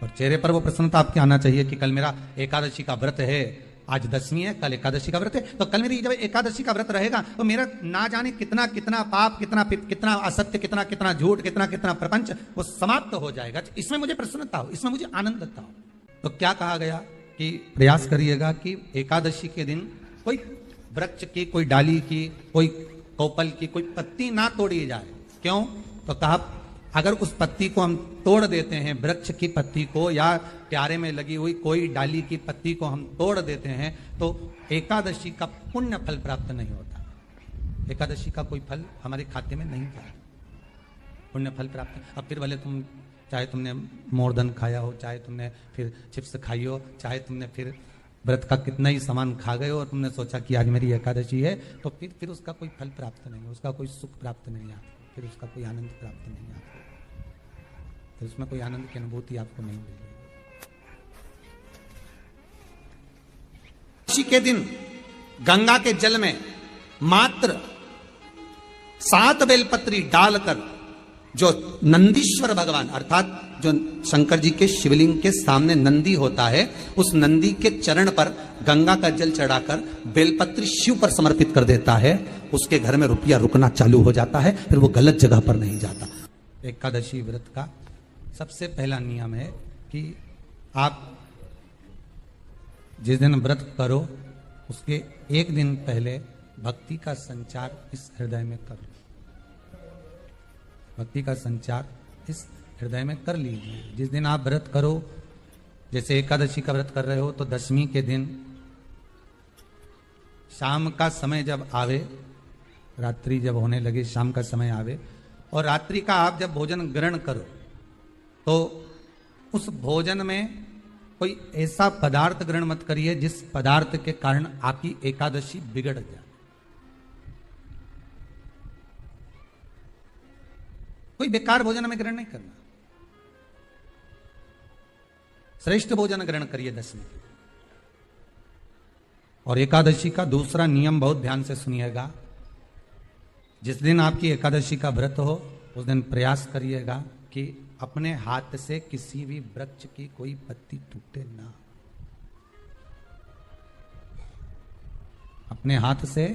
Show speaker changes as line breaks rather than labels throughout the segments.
और चेहरे पर वो प्रसन्नता आपके आना चाहिए कि कल मेरा एकादशी का व्रत है, आज दशमी है, कल एकादशी का व्रत है, तो कल मेरी जब एकादशी का व्रत रहेगा तो मेरा ना जाने कितना कितना पाप, कितना असत्य, कितना कितना झूठ, कितना कितना प्रपंच वो समाप्त हो जाएगा। इसमें मुझे प्रसन्नता हो, इसमें मुझे आनंदता हो। तो क्या कहा गया कि प्रयास करिएगा कि एकादशी के दिन कोई वृक्ष की, कोई डाली की, कोई कोपल की कोई पत्ती ना तोड़ी जाए। क्यों? तो कहा अगर उस पत्ती को हम तोड़ देते हैं, वृक्ष की पत्ती को या क्यारे में लगी हुई कोई डाली की पत्ती को हम तोड़ देते हैं तो एकादशी का पुण्य फल प्राप्त नहीं होता। एकादशी का कोई फल हमारे खाते में नहीं जाता, पुण्य फल प्राप्त। अब फिर भले तुम चाहे तुमने मोरधन खाया हो, चाहे तुमने फिर चिप्स खाई हो, चाहे तुमने फिर व्रत का कितना ही सामान खा गए हो और तुमने सोचा कि आज मेरी एकादशी है, तो फिर उसका कोई फल प्राप्त नहीं, उसका कोई सुख प्राप्त नहीं आता, फिर उसका कोई आनंद प्राप्त नहीं आता, फिर उसमें कोई आनंद की अनुभूति आपको नहीं मिलेगी। एकादशी के दिन गंगा के जल में मात्र 7 बेलपत्री डालकर जो नंदीश्वर भगवान अर्थात जो शंकर जी के शिवलिंग के सामने नंदी होता है, उस नंदी के चरण पर गंगा का जल चढ़ाकर बेलपत्री शिव पर समर्पित कर देता है, उसके घर में रुपया रुकना चालू हो जाता है, फिर वो गलत जगह पर नहीं जाता। एकादशी व्रत का सबसे पहला नियम है कि आप जिस दिन व्रत करो उसके एक दिन पहले भक्ति का संचार इस हृदय में करो, भक्ति का संचार इस हृदय में कर लीजिए। जिस दिन आप व्रत करो, जैसे एकादशी का व्रत कर रहे हो तो दशमी के दिन शाम का समय जब आवे, रात्रि जब होने लगे, शाम का समय आवे और रात्रि का आप जब भोजन ग्रहण करो तो उस भोजन में कोई ऐसा पदार्थ ग्रहण मत करिए जिस पदार्थ के कारण आपकी एकादशी बिगड़ जाए। कोई बेकार भोजन में ग्रहण नहीं करना, श्रेष्ठ भोजन ग्रहण करिए दशमी। और एकादशी का दूसरा नियम बहुत ध्यान से सुनिएगा, जिस दिन आपकी एकादशी का व्रत हो उस दिन प्रयास करिएगा कि अपने हाथ से किसी भी वृक्ष की कोई पत्ती टूटे ना। अपने हाथ से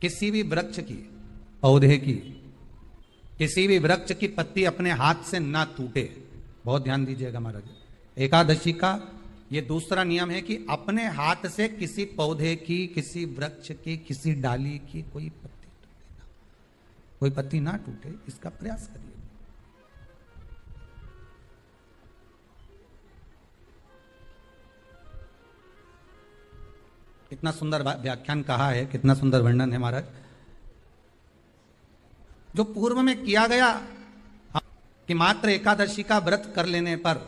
किसी भी वृक्ष की, पौधे की, किसी भी वृक्ष की पत्ती अपने हाथ से ना टूटे। बहुत ध्यान दीजिएगा महाराज। एकादशी का ये दूसरा नियम है कि अपने हाथ से किसी पौधे की, किसी वृक्ष की, किसी डाली की कोई पत्ती टूटे ना, कोई पत्ती ना टूटे, इसका प्रयास करिए। कितना सुंदर व्याख्यान कहा है, कितना सुंदर वर्णन है महाराज। जो पूर्व में किया गया कि मात्र एकादशी का व्रत कर लेने पर,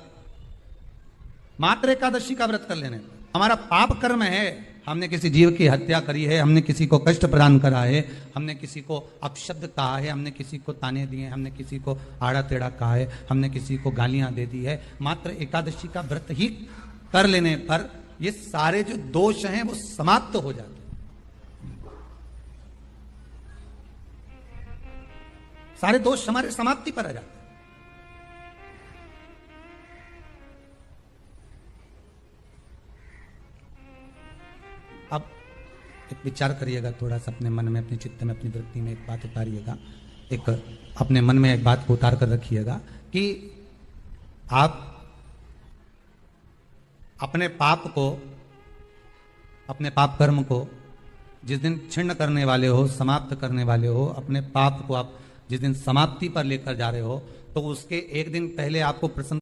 मात्र एकादशी का व्रत कर लेने पर हमारा पाप कर्म है, हमने किसी जीव की हत्या करी है, हमने किसी को कष्ट प्रदान करा है, हमने किसी को अपशब्द कहा है, हमने किसी को ताने दिए, हमने किसी को आड़ा टेढ़ा कहा है, हमने किसी को गालियां दे दी है, मात्र एकादशी का व्रत ही कर लेने पर ये सारे जो दोष हैं वो समाप्त हो जाते हैं। सारे दोष हमारे समाप्ति पर आ जाते हैं। अब एक विचार करिएगा थोड़ा सा अपने मन में, अपने चित्त में, अपनी वृत्ति में एक बात उतारिएगा, एक अपने मन में एक बात को उतार कर रखिएगा कि आप अपने पाप को, अपने पाप कर्म को जिस दिन छिन्न करने वाले हो, समाप्त करने वाले हो, अपने पाप को आप जिस दिन समाप्ति पर लेकर जा रहे हो, तो उसके एक दिन पहले आपको प्रसन्न